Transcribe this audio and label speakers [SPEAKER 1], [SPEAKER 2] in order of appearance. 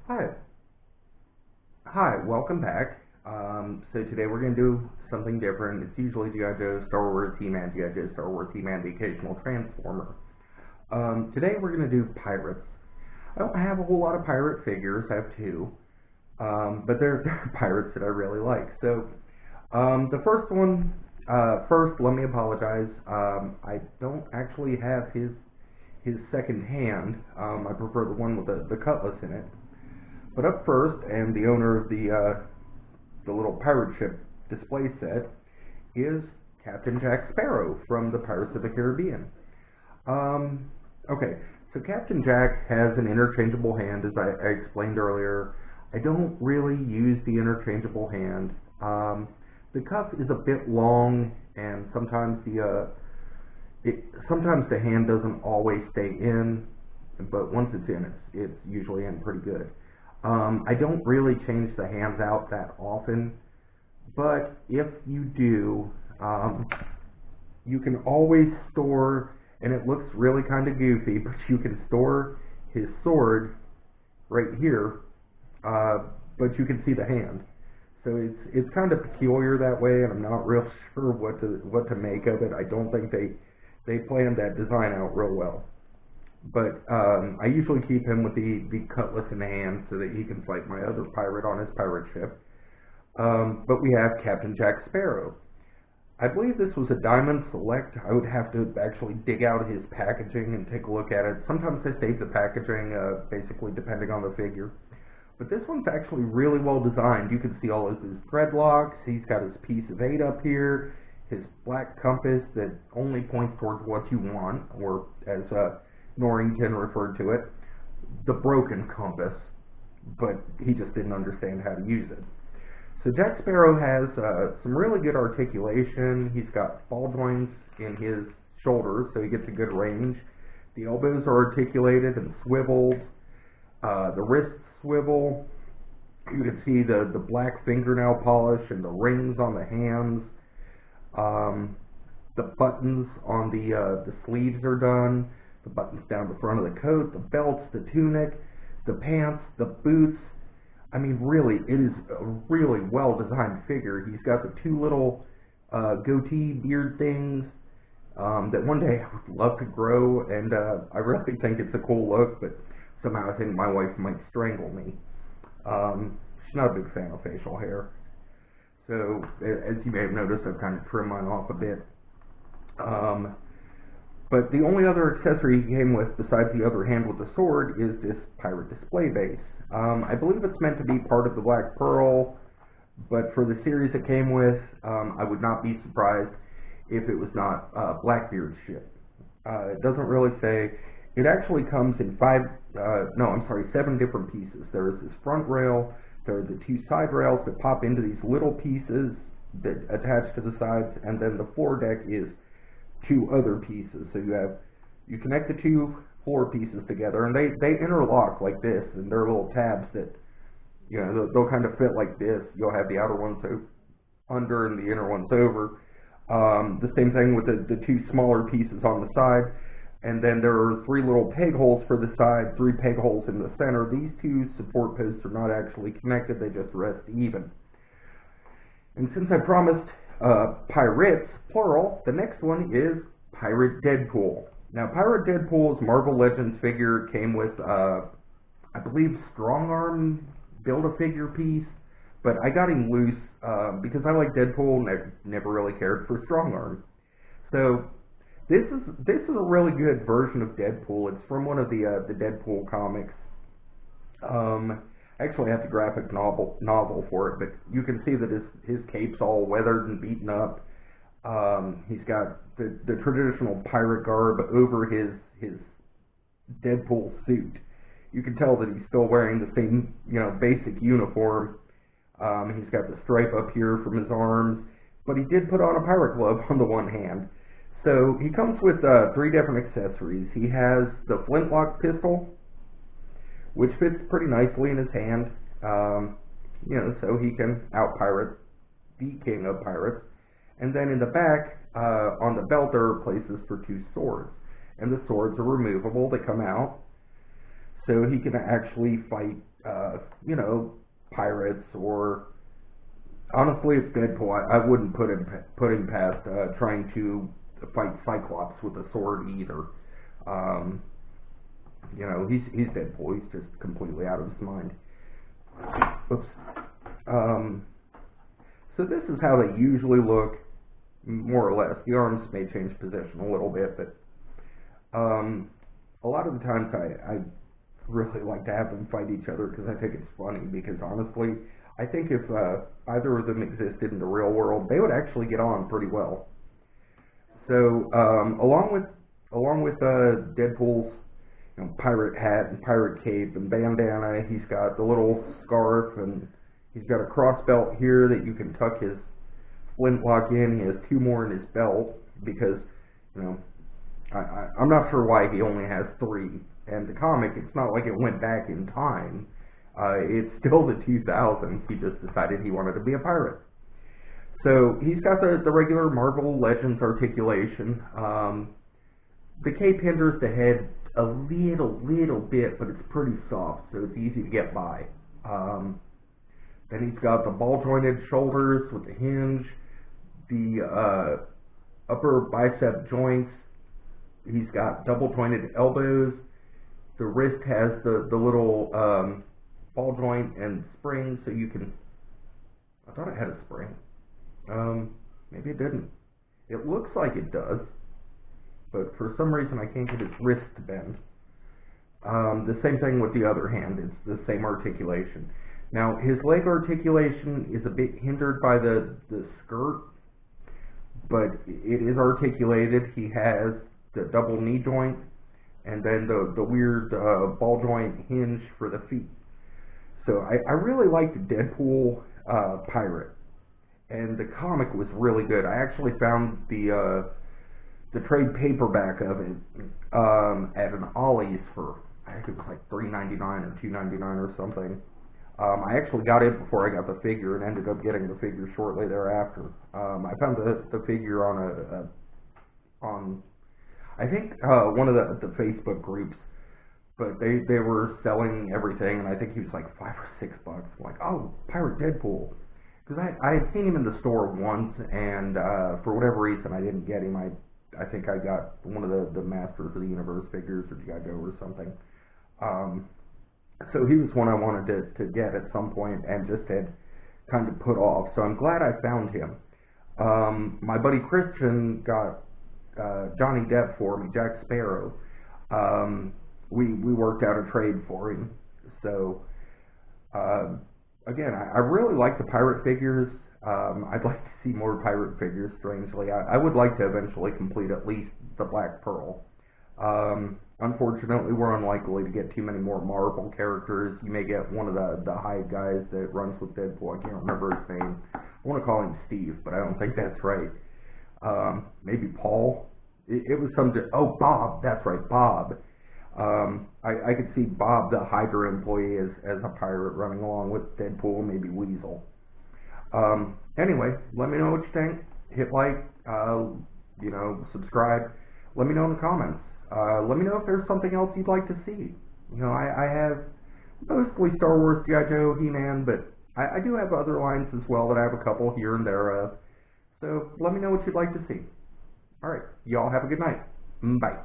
[SPEAKER 1] Hi. Hi, welcome back. So today we're going to do something different. It's usually G.I. Joe, Star Wars, He-Man, G.I. Joe, Star Wars, He-Man, the occasional Transformer. Today we're going to do pirates. I don't have a whole lot of pirate figures, I have two, but they're pirates that I really like. So the first one, first let me apologize. I don't actually have his second hand. I prefer the one with the cutlass in it. But up first, and the owner of the little pirate ship display set, is Captain Jack Sparrow from the Pirates of the Caribbean. Okay, so Captain Jack has an interchangeable hand, as I explained earlier. I don't really use the interchangeable hand. The cuff is a bit long, and sometimes sometimes the hand doesn't always stay in, but once it's in, it's usually in pretty good. I don't really change the hands out that often, but if you do, you can always store, and it looks really kind of goofy, but you can store his sword right here, but you can see the hand. So it's kind of peculiar that way, and I'm not real sure what to make of it. I don't think they planned that design out real well. But I usually keep him with the cutlass in hand so that he can fight my other pirate on his pirate ship. But we have Captain Jack Sparrow. I believe this was a Diamond Select. I would have to actually dig out his packaging and take a look at it. Sometimes I save the packaging, basically depending on the figure. But this one's actually really well designed. You can see all of his dreadlocks. He's got his piece of 8 up here, his black compass that only points towards what you want, or as Norrington referred to it, the broken compass, but he just didn't understand how to use it. So Jack Sparrow has some really good articulation. He's got ball joints in his shoulders, so he gets a good range. The elbows are articulated and swiveled. The wrists swivel. You can see the black fingernail polish and the rings on the hands. The buttons on the sleeves are done. The buttons down the front of the coat, the belts, the tunic, the pants, the boots. I mean, really, it is a really well-designed figure. He's got the 2 little goatee beard things that one day I would love to grow, and I really think it's a cool look, but somehow I think my wife might strangle me. She's not a big fan of facial hair. So, as you may have noticed, I've kind of trimmed mine off a bit. But the only other accessory he came with, besides the other hand with the sword, is this pirate display base. I believe it's meant to be part of the Black Pearl, but for the series it came with, I would not be surprised if it was not Blackbeard's ship. It doesn't really say. It actually comes in 7 different pieces. There is this front rail, there are the 2 side rails that pop into these little pieces that attach to the sides, and then the floor deck is 2 other pieces. So you connect the 2 floor pieces together, and they interlock like this, and there are little tabs that, you know, they'll kind of fit like this. You'll have the outer ones under and the inner ones over. The same thing with the 2 smaller pieces on the side, and then there are 3 little peg holes for the side, 3 peg holes in the center. These 2 support posts are not actually connected, they just rest even. And since I promised pirates, plural, the next one is Pirate Deadpool. Now, Pirate Deadpool's Marvel Legends figure came with, I believe, Strong Arm Build-A-Figure piece, but I got him loose because I like Deadpool and I never really cared for Strong Arm. So this is a really good version of Deadpool. It's from one of the Deadpool comics. Actually, I have the graphic novel for it, but you can see that his cape's all weathered and beaten up. He's got the traditional pirate garb over his Deadpool suit. You can tell that he's still wearing the same, basic uniform. He's got the stripe up here from his arms, but he did put on a pirate glove on the one hand. So he comes with 3 different accessories. He has the flintlock pistol, which fits pretty nicely in his hand, so he can out-pirate the king of pirates. And then in the back, on the belt, there are places for 2 swords. And the swords are removable, they come out. So he can actually fight you know, pirates, or honestly, it's Deadpool. I wouldn't put him past trying to fight Cyclops with a sword either. Um, you know, he's Deadpool. He's just completely out of his mind. Oops. So this is how they usually look, more or less. The arms may change position a little bit, but a lot of the times I really like to have them fight each other because I think it's funny. Because honestly, I think if either of them existed in the real world, they would actually get on pretty well. So along with Deadpool's pirate hat and pirate cape and bandana, he's got the little scarf, and he's got a cross belt here that you can tuck his flintlock in. He has 2 more in his belt because, you know, I'm not sure why he only has 3. And the comic, it's not like it went back in time. It's still the 2000s. He just decided he wanted to be a pirate. So he's got the regular Marvel Legends articulation. The cape hinders the head a little bit, but it's pretty soft, so it's easy to get by. Then he's got the ball-jointed shoulders with the hinge, the upper bicep joints. He's got double-jointed elbows. The wrist has the little ball joint and spring, so you can... I thought it had a spring. Maybe it didn't. It looks like it does, but for some reason I can't get his wrist to bend. The same thing with the other hand. It's the same articulation. Now, his leg articulation is a bit hindered by the skirt, but it is articulated. He has the double knee joint, and then the weird ball joint hinge for the feet. So I really liked Deadpool Pirate, and the comic was really good. I actually found the trade paperback of it at an Ollie's for, I think it was like $3.99 or $2.99 or something. I actually got it before I got the figure, and ended up getting the figure shortly thereafter. I found the figure on I think one of the Facebook groups, but they were selling everything, and I think he was like $5 or $6. I'm like, oh, Pirate Deadpool, because I had seen him in the store once, and for whatever reason I didn't get him. I think I got one of the Masters of the Universe figures, or G.I. Joe or something. So he was one I wanted to get at some point, and just had kind of put off. So I'm glad I found him. My buddy Christian got Johnny Depp for me, Jack Sparrow. We worked out a trade for him. So again, I really like the pirate figures. I'd like to see more pirate figures, strangely. I would like to eventually complete at least the Black Pearl. Unfortunately, we're unlikely to get too many more Marvel characters. You may get one of the Hyde guys that runs with Deadpool. I can't remember his name. I want to call him Steve, but I don't think that's right. Maybe Paul. It was some... Oh, Bob. That's right, Bob. I could see Bob, the Hydra employee, as a pirate running along with Deadpool, maybe Weasel. Anyway, let me know what you think. Hit like, subscribe. Let me know in the comments. Let me know if there's something else you'd like to see. I have mostly Star Wars, G.I. Joe, He-Man, but I do have other lines as well that I have a couple here and there of. So let me know what you'd like to see. Alright, y'all have a good night. Bye.